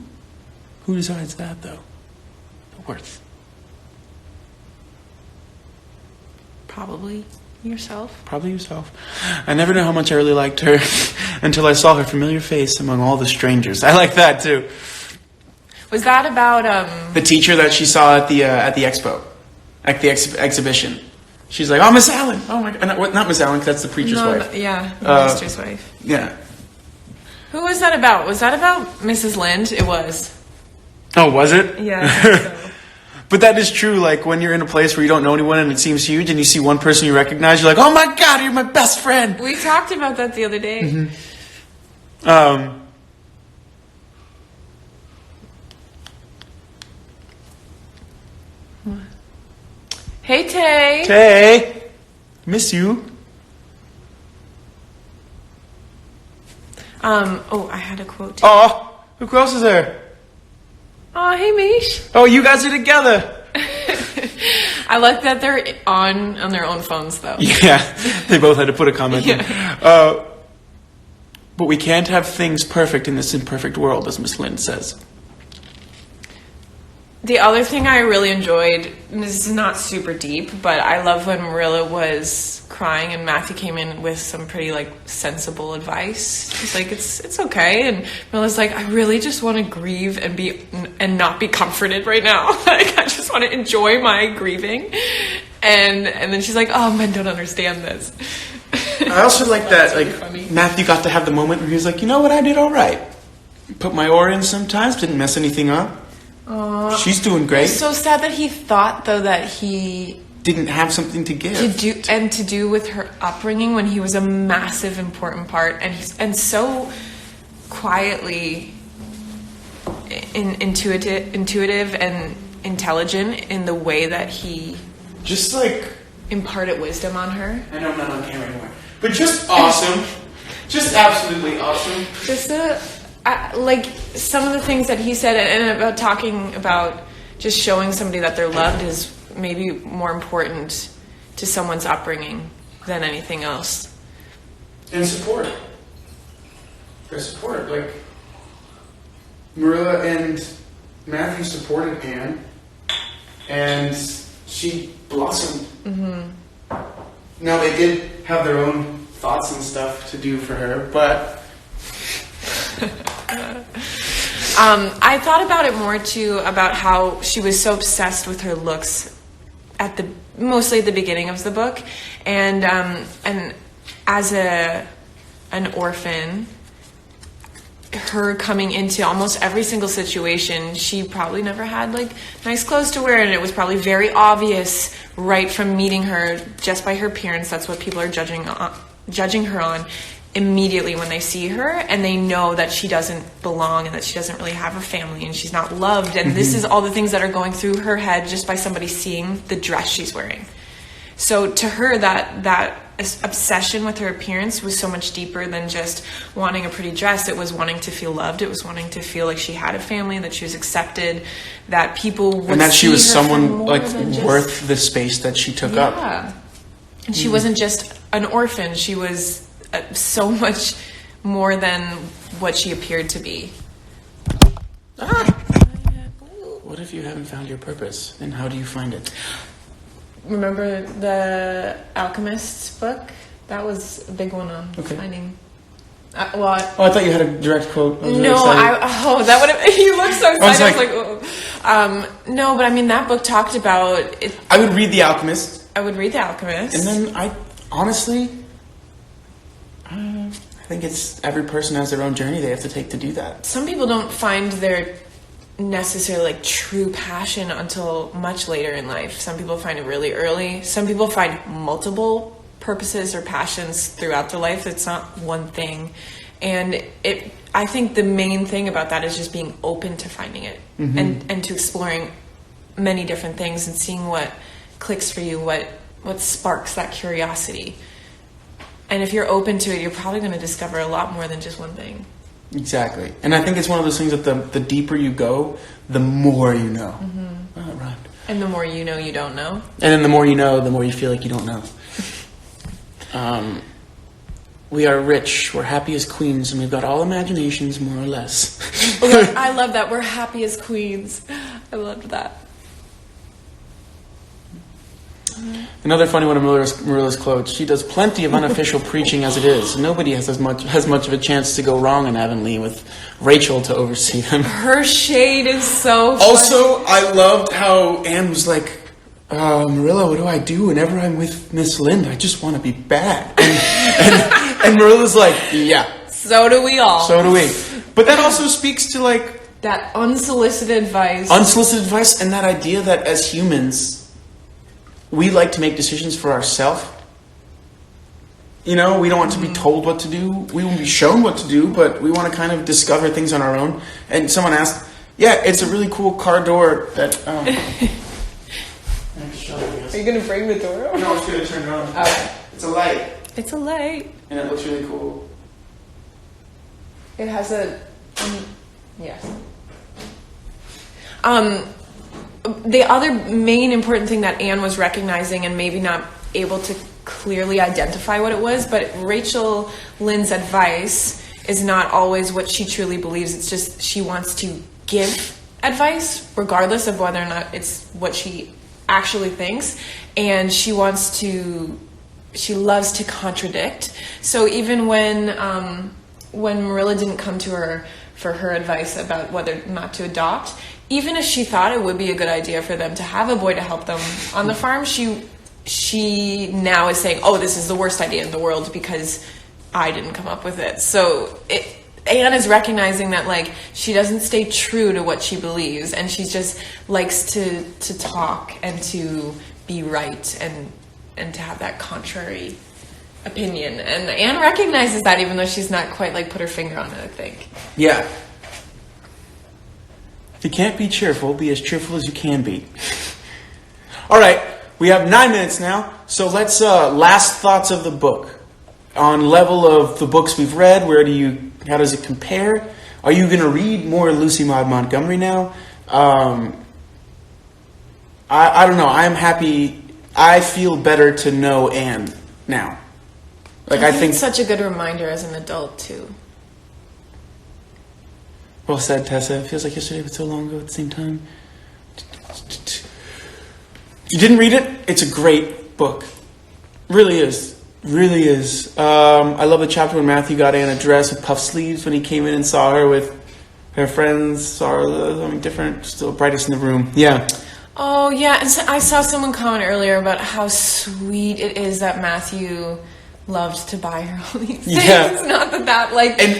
decides that, though? The worth. Probably yourself. Probably yourself. I never knew how much I really liked her until I saw her familiar face among all the strangers. I like that, too. Was that about The teacher that she saw at the expo, at the exhibition. She's like, "Oh, Miss Allen! Oh my God, not Miss Allen, 'cause that's the preacher's wife." Yeah, the minister's wife. Yeah. Who was that about? Was that about Mrs. Lind? It was. Oh, was it? Yeah, I think so. But that is true. Like when you're in a place where you don't know anyone and it seems huge, and you see one person you recognize, you're like, "Oh my God, you're my best friend." We talked about that the other day. Mm-hmm. Hey, Tay. Tay, miss you. Oh, I had a quote too. Oh, who else is there? Oh, hey, Mish. Oh, you guys are together. I like that they're on their own phones, though. Yeah, they both had to put a comment in. Yeah. But we can't have things perfect in this imperfect world, as Miss Lind says. The other thing I really enjoyed, and this is not super deep, but I love when Marilla was crying and Matthew came in with some pretty sensible advice. He's like, it's okay, and Marilla's like, I really just want to grieve and not be comforted right now. Like I just want to enjoy my grieving, and then she's like, oh, men don't understand this. I also like that really funny. Matthew got to have the moment where he was like, you know what, I did all right. Put my oar in sometimes, didn't mess anything up. She's doing great. It's so sad that he thought, though, that he didn't have something to give. to do with her upbringing when he was a massive, important part, and so quietly intuitive and intelligent in the way that he Just imparted wisdom on her. I know I'm not on camera anymore. But just awesome. Just absolutely awesome. Just some of the things that he said, and about talking about just showing somebody that they're loved is maybe more important to someone's upbringing than anything else. And support. Their support. Marilla and Matthew supported Anne, and she blossomed. Mm-hmm. Now, they did have their own thoughts and stuff to do for her, but... I thought about it more too, about how she was so obsessed with her looks mostly at the beginning of the book, and as an orphan, her coming into almost every single situation, she probably never had nice clothes to wear, and it was probably very obvious right from meeting her just by her appearance. That's what people are judging her on immediately when they see her, and they know that she doesn't belong and that she doesn't really have a family and she's not loved, and this is all the things that are going through her head just by somebody seeing the dress she's wearing. So to her, that obsession with her appearance was so much deeper than just wanting a pretty dress. It was wanting to feel loved. It was wanting to feel like she had a family, that she was accepted, that people would and that she see was her for someone more than just, worth the space that she took up. Yeah, and she wasn't just an orphan. She was so much more than what she appeared to be. What if you haven't found your purpose? Then how do you find it? Remember the Alchemist's book? That was a big one on finding. I thought you had a direct quote. That would have. You looked so excited. I was like, no, but I mean that book talked about it. I would read The Alchemist. I would read The Alchemist, and then I think it's every person has their own journey they have to take to do that. Some people don't find their necessarily true passion until much later in life. Some people find it really early. Some people find multiple purposes or passions throughout their life. It's not one thing. And I think the main thing about that is just being open to finding it, and to exploring many different things and seeing what clicks for you, what sparks that curiosity. And if you're open to it, you're probably going to discover a lot more than just one thing. Exactly. And I think it's one of those things that the deeper you go, the more you know. Right. And the more you know, you don't know. And then the more you know, the more you feel like you don't know. We are rich, we're happy as queens, and we've got all imaginations, more or less. I love that. We're happy as queens. I loved that. Another funny one of Marilla's quotes. She does plenty of unofficial preaching as it is. Nobody has much of a chance to go wrong in Avonlea with Rachel to oversee them. Her shade is so funny. Also, I loved how Anne was like, Marilla, what do I do whenever I'm with Miss Lind? I just want to be bad. And Marilla's like, yeah. So do we all. So do we. But that also speaks to like... that unsolicited advice. Unsolicited advice and that idea that as humans... we like to make decisions for ourselves. You know, we don't want to be told what to do. We won't be shown what to do, but we want to kind of discover things on our own. And someone asked, yeah, it's a really cool car door that... Are you going to bring the door over? No, I'm just going to turn it on. Okay. It's a light. It's a light. And it looks really cool. It has a... yes. The other main important thing that Anne was recognizing and maybe not able to clearly identify what it was, but Rachel Lynde's advice is not always what she truly believes. It's just she wants to give advice regardless of whether or not it's what she actually thinks, and she loves to contradict. So even when Marilla didn't come to her for her advice about whether or not to adopt, even if she thought it would be a good idea for them to have a boy to help them on the farm, she now is saying, oh, this is the worst idea in the world because I didn't come up with it. So Anne is recognizing that, like, she doesn't stay true to what she believes, and she just likes to talk and to be right and to have that contrary opinion. And Anne recognizes that, even though she's not quite, like, put her finger on it, I think. Yeah. If you can't be cheerful, be as cheerful as you can be. All right, we have 9 minutes now, so let's last thoughts of the book. On level of the books we've read, how does it compare? Are you going to read more Lucy Maud Montgomery now? I don't know. I'm happy. I feel better to know Anne now. Like I think it's such a good reminder as an adult too. Well said, Tessa. It feels like yesterday, but so long ago at the same time. If you didn't read it, it's a great book. Really is. Really is. I love the chapter when Matthew got Anne a dress with puff sleeves when he came in and saw her with her friends. Saw her something different, still brightest in the room. Yeah. Oh, yeah. And so I saw someone comment earlier about how sweet it is that Matthew loved to buy her all these things. Yeah. It's not that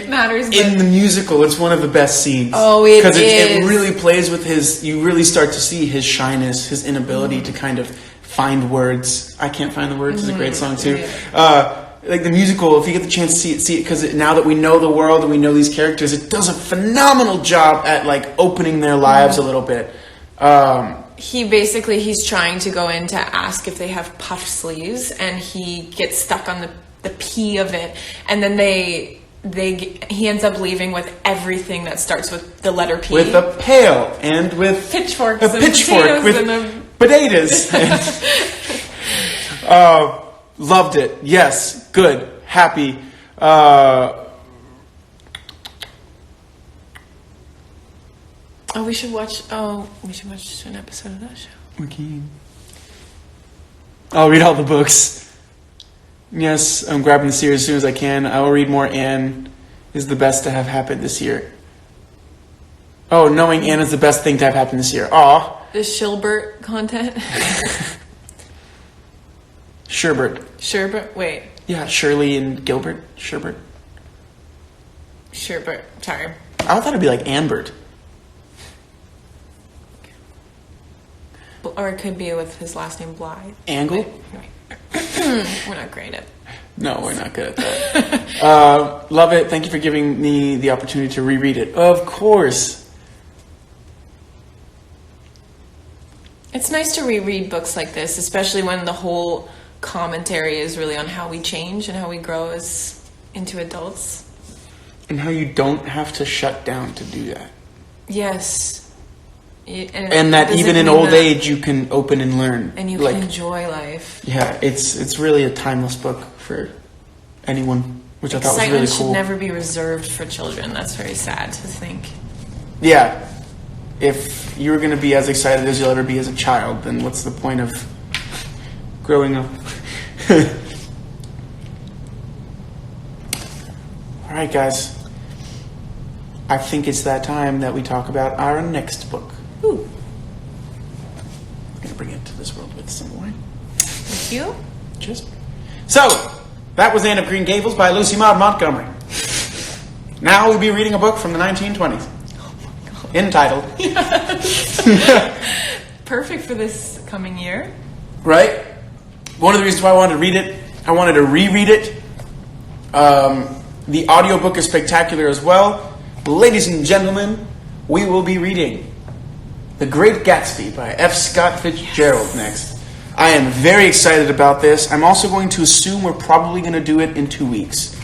matters. But In the musical, it's one of the best scenes. Oh, it is. Because it really plays with you really start to see his shyness, his inability to kind of find words. I Can't Find the Words is a great song too. Yeah. Like the musical, if you get the chance to see it, because now that we know the world and we know these characters, it does a phenomenal job at like opening their lives a little bit. He's trying to go in to ask if they have puff sleeves, and he gets stuck on the P of it, and then he ends up leaving with everything that starts with the letter P. With a pail and with pitchforks, a pitchfork with potatoes. Loved it. Yes, good, happy. We should watch an episode of that show. Okay. I'll read all the books. Yes, I'm grabbing the series as soon as I can. I will read more. Anne is the best to have happened this year. Oh, knowing Anne is the best thing to have happened this year. Aw. The Shilbert content. Sherbert. Wait. Yeah, Shirley and Gilbert. Sherbert. Sorry. I thought it'd be like Ambert. Or it could be with his last name Blythe. Angle? We're not great at it. No, we're not good at that. Love it. Thank you for giving me the opportunity to reread it. Of course. It's nice to reread books like this, especially when the whole commentary is really on how we change and how we grow into adults. And how you don't have to shut down to do that. Yes. and that even in old age you can open and learn. And you can enjoy life. Yeah, it's really a timeless book for anyone, which I thought was really cool. Excitement should never be reserved for children. That's very sad to think. Yeah. If you're going to be as excited as you'll ever be as a child, then what's the point of growing up? All right, guys. I think it's that time that we talk about our next book. Ooh. I'm going to bring it to this world with some wine. Thank you. Cheers. So, that was Anne of Green Gables by Lucy Maud Montgomery. Now we'll be reading a book from the 1920s. Entitled. Perfect for this coming year. Right? One of the reasons why I wanted to read it, I wanted to reread it. The audiobook is spectacular as well. Ladies and gentlemen, we will be reading The Great Gatsby by F. Scott Fitzgerald next. I am very excited about this. I'm also going to assume we're probably going to do it in 2 weeks.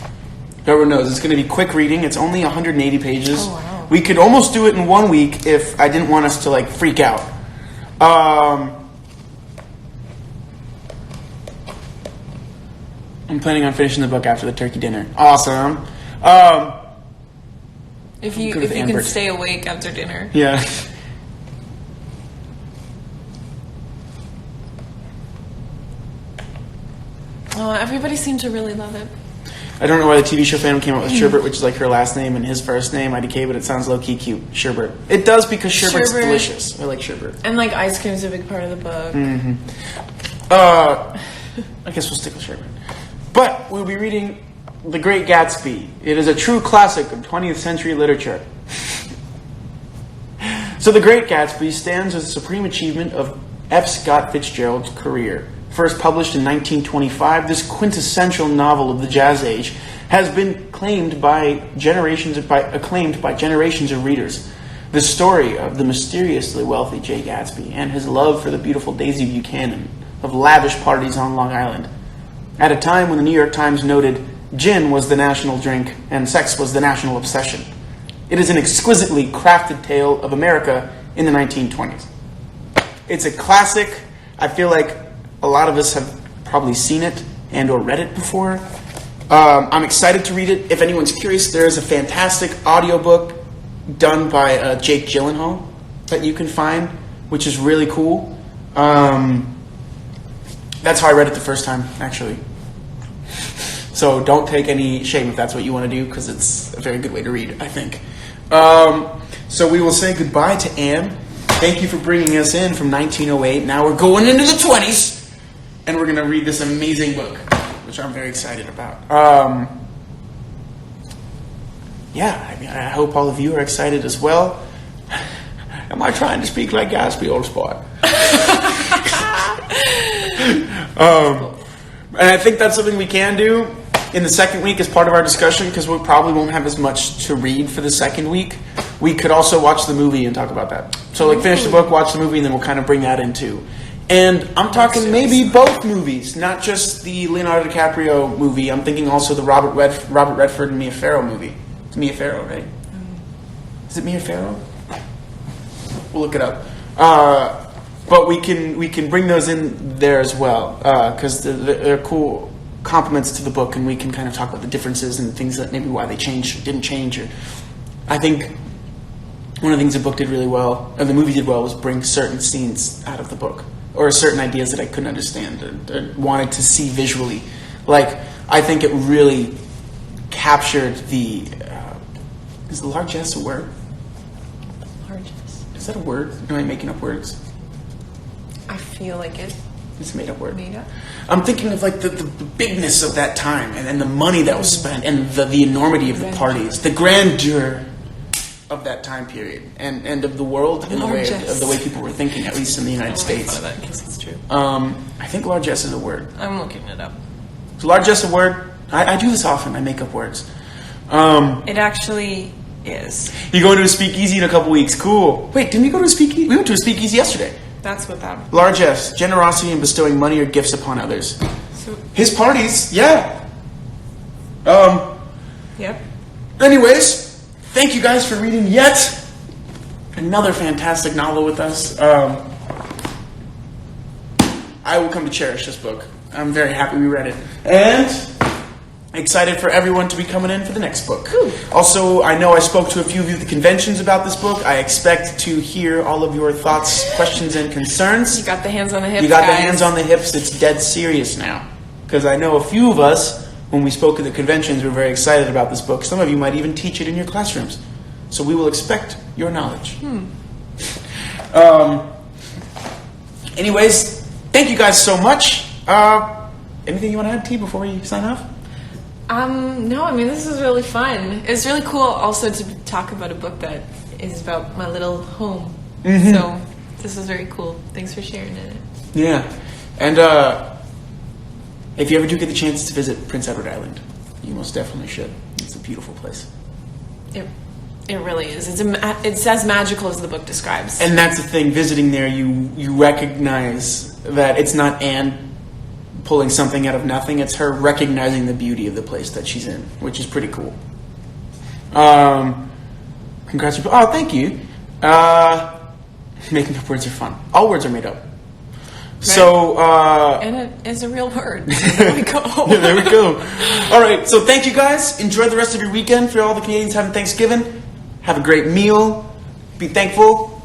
Whoever knows, it's going to be quick reading. It's only 180 pages. Oh, wow. We could almost do it in 1 week if I didn't want us to freak out. I'm planning on finishing the book after the turkey dinner. Awesome. If you can stay awake after dinner. Yeah. Everybody seemed to really love it. I don't know why the TV show fan came up with Sherbert, which is like her last name and his first name, IDK, but it sounds low-key cute. Sherbert. It does because Sherbert's delicious. I like Sherbert. And ice cream is a big part of the book. Mm-hmm. I guess we'll stick with Sherbert. But we'll be reading The Great Gatsby. It is a true classic of 20th century literature. So The Great Gatsby stands as a supreme achievement of F. Scott Fitzgerald's career. First published in 1925, this quintessential novel of the Jazz Age has been acclaimed by generations of readers. The story of the mysteriously wealthy Jay Gatsby and his love for the beautiful Daisy Buchanan, of lavish parties on Long Island. At a time when the New York Times noted gin was the national drink and sex was the national obsession. It is an exquisitely crafted tale of America in the 1920s. It's a classic. I feel like a lot of us have probably seen it and or read it before. I'm excited to read it. If anyone's curious, there is a fantastic audiobook done by Jake Gyllenhaal that you can find, which is really cool. That's how I read it the first time, actually. So don't take any shame if that's what you want to do, because it's a very good way to read, I think. So we will say goodbye to Anne. Thank you for bringing us in from 1908. Now we're going into the 20s. And we're going to read this amazing book, which I'm very excited about. I hope all of you are excited as well. Am I trying to speak like Gatsby, old spot? And I think that's something we can do in the second week as part of our discussion, because we probably won't have as much to read for the second week. We could also watch the movie and talk about that. So finish the book, watch the movie, and then we'll kind of bring that in too. And I'm talking maybe both movies, not just the Leonardo DiCaprio movie. I'm thinking also the Robert Redford and Mia Farrow movie. It's Mia Farrow, right? Is it Mia Farrow? We'll look it up. But we can bring those in there as well, because they're cool compliments to the book, and we can kind of talk about the differences and things that maybe why they changed or didn't change. Or I think one of the things the book did really well, or the movie did well, was bring certain scenes out of the book, or certain ideas that I couldn't understand or wanted to see visually. I think it really captured the... is largesse a word? Largesse. Is that a word? Am I making up words? I feel like it. It's a made-up word. Made up? I'm thinking of the bigness of that time, and the money that was spent, and the enormity of the parties, the grandeur of that time period, and of the world in the way of the way people were thinking, at least in the United States. That because it's true. I think largesse is a word. I'm looking it up. Is largesse a word? I do this often. I make up words. It actually is. You're going to a speakeasy in a couple weeks. Cool. Wait, didn't we go to a speakeasy? We went to a speakeasy yesterday. That's what that... Largesse, generosity in bestowing money or gifts upon others. So, his parties, yeah. Yep. Anyways, thank you guys for reading yet another fantastic novel with us. I will come to cherish this book. I'm very happy we read it. And excited for everyone to be coming in for the next book. Ooh. Also, I know I spoke to a few of you at the conventions about this book. I expect to hear all of your thoughts, questions, and concerns. You got the hands on the hips, You got the guys. hands on the hips. It's dead serious now. Because I know a few of us, when we spoke at the conventions, were very excited about this book. Some of you might even teach it in your classrooms. So we will expect your knowledge. Anyways, thank you guys so much. Anything you want to add, T, before we sign off? No, I mean, this is really fun. It's really cool also to talk about a book that is about my little home. So this is very cool. Thanks for sharing it. Yeah. And if you ever do get the chance to visit Prince Edward Island, you most definitely should. It's a beautiful place. It really is. It's as magical as the book describes. And that's the thing, visiting there, you recognize that it's not Anne pulling something out of nothing. It's her recognizing the beauty of the place that she's in, which is pretty cool. Congrats. Oh, thank you. Making up words are fun. All words are made up. Right. So, and it is a real word. There we go. Yeah, there we go. All right. So thank you guys. Enjoy the rest of your weekend. For all the Canadians having Thanksgiving, have a great meal. Be thankful.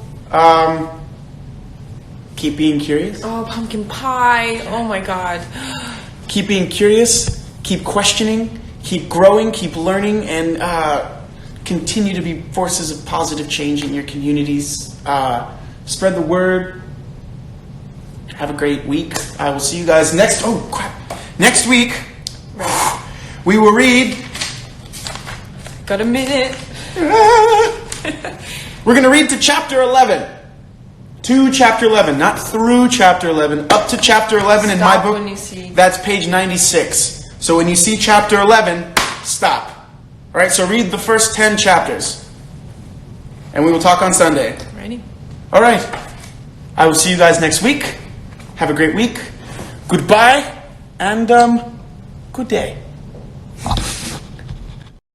Keep being curious. Oh, pumpkin pie. Oh my God. Keep being curious. Keep questioning. Keep growing. Keep learning. And continue to be forces of positive change in your communities. Spread the word. Have a great week. I will see you guys next week. We will read. Got a minute. We're going to read to chapter 11. To chapter 11, not through chapter 11, up to chapter 11 in my book. When you see. That's page 96. So when you see chapter 11, stop. All right, so read the first 10 chapters. And we will talk on Sunday. Ready? All right. I will see you guys next week. Have a great week. Goodbye and good day.